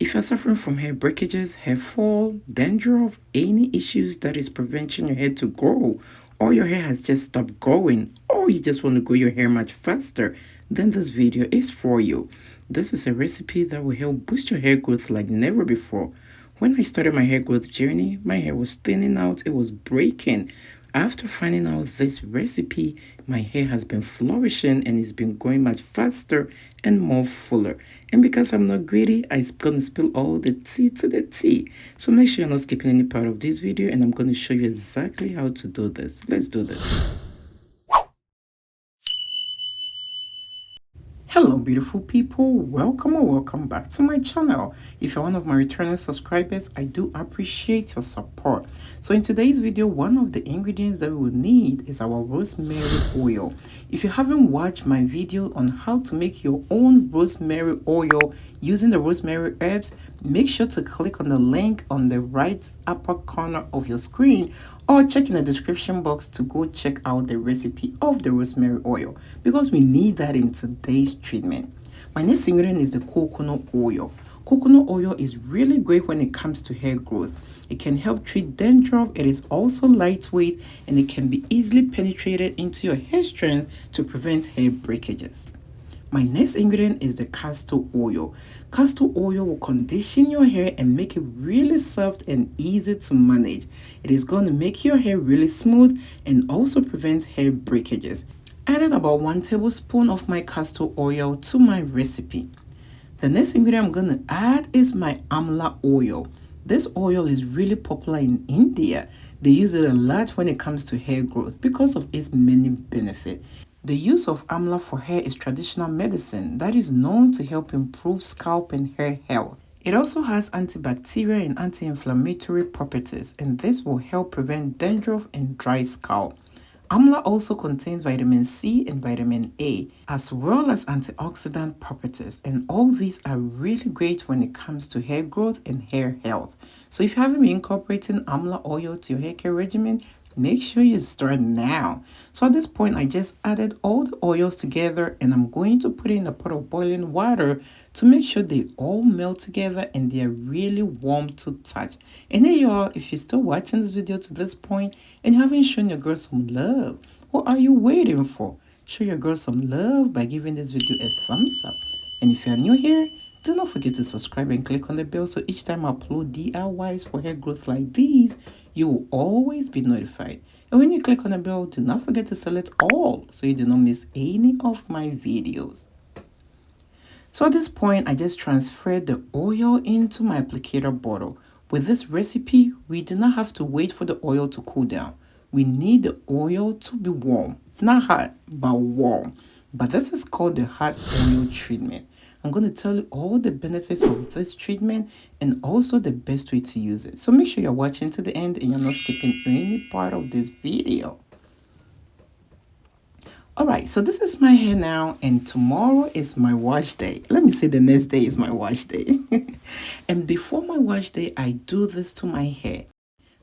If you're suffering from hair breakages, hair fall, dandruff, any issues that is preventing your hair to grow, or your hair has just stopped growing, or you just want to grow your hair much faster, then this video is for you. This is a recipe that will help boost your hair growth like never before. When I started my hair growth journey, my hair was thinning out, it was breaking. After finding out this recipe, my hair has been flourishing and it's been growing much faster and more fuller. And because I'm not greedy, I'm gonna spill all the tea to the tea. So make sure you're not skipping any part of this video, and I'm gonna show you exactly how to do this. Let's do this. Hello beautiful people, welcome or welcome back to my channel. If you're one of my returning subscribers, I do appreciate your support. So in today's video, one of the ingredients that we will need is our rosemary oil. If you haven't watched my video on how to make your own rosemary oil using the rosemary herbs, make sure to click on the link on the right upper corner of your screen, or check in the description box to go check out the recipe of the rosemary oil, because we need that in today's treatment. My next ingredient is the coconut oil. Coconut oil is really great when it comes to hair growth. It can help treat dandruff. It is also lightweight and it can be easily penetrated into your hair strands to prevent hair breakages. My next ingredient is the castor oil. Castor oil will condition your hair and make it really soft and easy to manage. It is going to make your hair really smooth and also prevent hair breakages. Added about 1 tablespoon of my castor oil to my recipe. The next ingredient I'm going to add is my Amla oil. This oil is really popular in India. They use it a lot when it comes to hair growth because of its many benefits. The use of Amla for hair is traditional medicine that is known to help improve scalp and hair health. It also has antibacterial and anti-inflammatory properties, and this will help prevent dandruff and dry scalp. Amla also contains vitamin C and vitamin A, as well as antioxidant properties, and all these are really great when it comes to hair growth and hair health. So if you haven't been incorporating Amla oil to your hair care regimen, make sure you start now. So at this point, I just added all the oils together and I'm going to put it in a pot of boiling water to make sure they all melt together and they are really warm to touch. And hey y'all, if you're still watching this video to this point and you haven't shown your girl some love, what are you waiting for? Show your girl some love by giving this video a thumbs up. And if you're new here, do not forget to subscribe and click on the bell so each time I upload DIYs for hair growth like these, you will always be notified. And when you click on the bell, do not forget to select all so you do not miss any of my videos. So at this point, I just transferred the oil into my applicator bottle. With this recipe, we do not have to wait for the oil to cool down. We need the oil to be warm. Not hot, but warm. But this is called the hot oil treatment. I'm going to tell you all the benefits of this treatment and also the best way to use it. So make sure you're watching to the end and you're not skipping any part of this video. Alright, so this is my hair now and tomorrow is my wash day. Let me say the next day is my wash day. And before my wash day, I do this to my hair.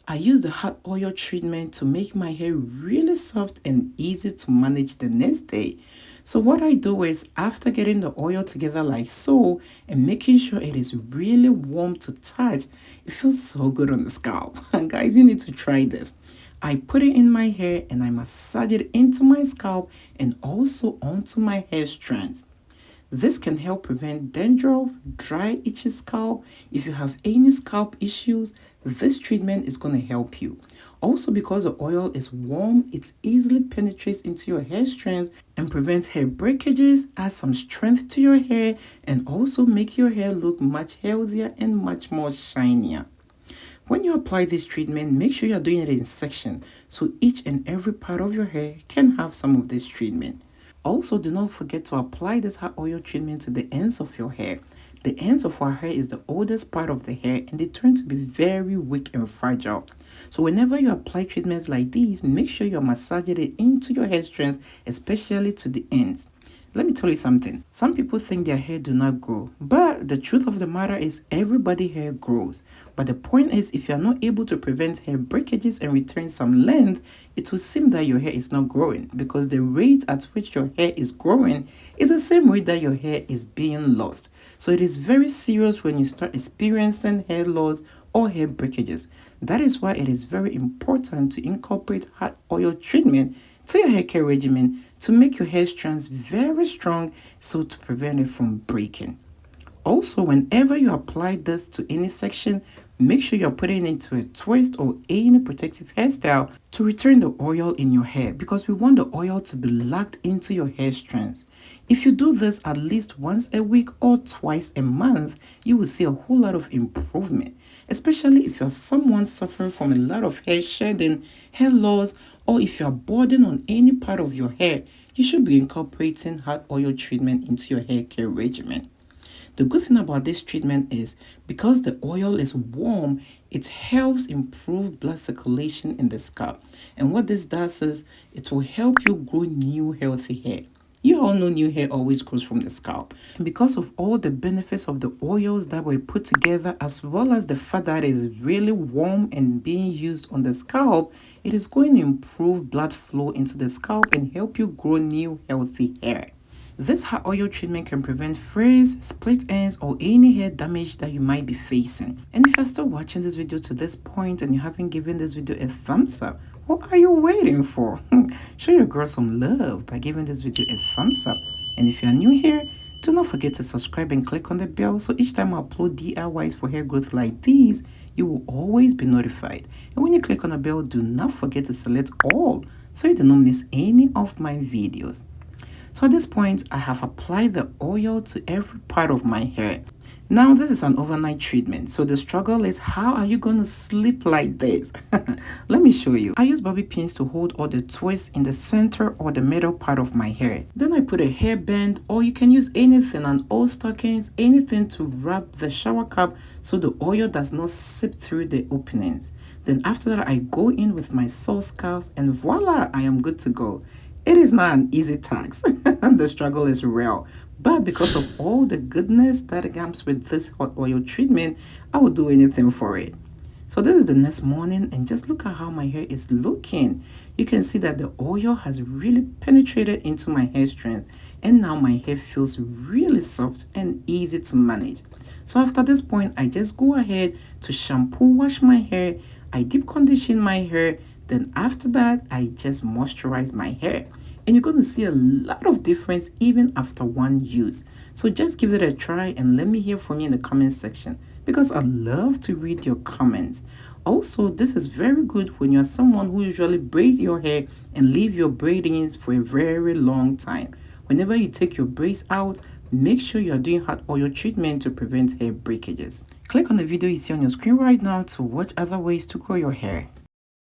I use the hot oil treatment to make my hair really soft and easy to manage the next day. So what I do is, after getting the oil together like so and making sure it is really warm to touch, it feels so good on the scalp. And guys, you need to try this. I put it in my hair and I massage it into my scalp and also onto my hair strands. This can help prevent dandruff, dry, itchy scalp. If you have any scalp issues, this treatment is going to help you. Also, because the oil is warm, it easily penetrates into your hair strands and prevents hair breakages, adds some strength to your hair, and also make your hair look much healthier and much more shinier. When you apply this treatment, make sure you're doing it in sections so each and every part of your hair can have some of this treatment. Also, do not forget to apply this hot oil treatment to the ends of your hair. The ends of our hair is the oldest part of the hair and they tend to be very weak and fragile. So whenever you apply treatments like these, make sure you're massaging it into your hair strands, especially to the ends. Let me tell you something. Some people think their hair do not grow, but the truth of the matter is everybody hair grows. But the point is, if you are not able to prevent hair breakages and retain some length, it will seem that your hair is not growing, because the rate at which your hair is growing is the same rate that your hair is being lost. So it is very serious when you start experiencing hair loss or hair breakages. That is why it is very important to incorporate hot oil treatment to your hair care regimen to make your hair strands very strong, so to prevent it from breaking. Also, whenever you apply this to any section, make sure you're putting it into a twist or any protective hairstyle to return the oil in your hair, because we want the oil to be locked into your hair strands. If you do this at least once a week or twice a month, you will see a whole lot of improvement, especially if you're someone suffering from a lot of hair shedding, hair loss, or if you're burdened on any part of your hair. You should be incorporating hot oil treatment into your hair care regimen. The good thing about this treatment is, because the oil is warm, it helps improve blood circulation in the scalp. And what this does is, it will help you grow new healthy hair. You all know new hair always grows from the scalp. And because of all the benefits of the oils that were put together, as well as the fact that it is really warm and being used on the scalp, it is going to improve blood flow into the scalp and help you grow new healthy hair. This hot oil treatment can prevent frizz, split ends, or any hair damage that you might be facing. And if you're still watching this video to this point and you haven't given this video a thumbs up, what are you waiting for? Show your girl some love by giving this video a thumbs up. And if you're new here, do not forget to subscribe and click on the bell, so each time I upload DIYs for hair growth like these, you will always be notified. And when you click on the bell, do not forget to select all, so you do not miss any of my videos. So at this point, I have applied the oil to every part of my hair. Now, this is an overnight treatment, so the struggle is, how are you going to sleep like this? Let me show you. I use bobby pins to hold all the twists in the center or the middle part of my hair. Then I put a hairband, or you can use anything, an old stockings, anything to wrap the shower cap so the oil does not seep through the openings. Then after that, I go in with my soft scarf, and voila, I am good to go. It is not an easy task. The struggle is real. But because of all the goodness that comes with this hot oil treatment, I will do anything for it. So this is the next morning, and just look at how my hair is looking. You can see that the oil has really penetrated into my hair strands, and now my hair feels really soft and easy to manage. So after this point, I just go ahead to shampoo wash my hair. I deep condition my hair. Then after that, I just moisturize my hair. And you're going to see a lot of difference even after one use. So just give it a try and let me hear from you in the comment section, because I love to read your comments. Also, this is very good when you're someone who usually braids your hair and leave your braidings for a very long time. Whenever you take your braids out, make sure you're doing hot oil treatment to prevent hair breakages. Click on the video you see on your screen right now to watch other ways to grow your hair.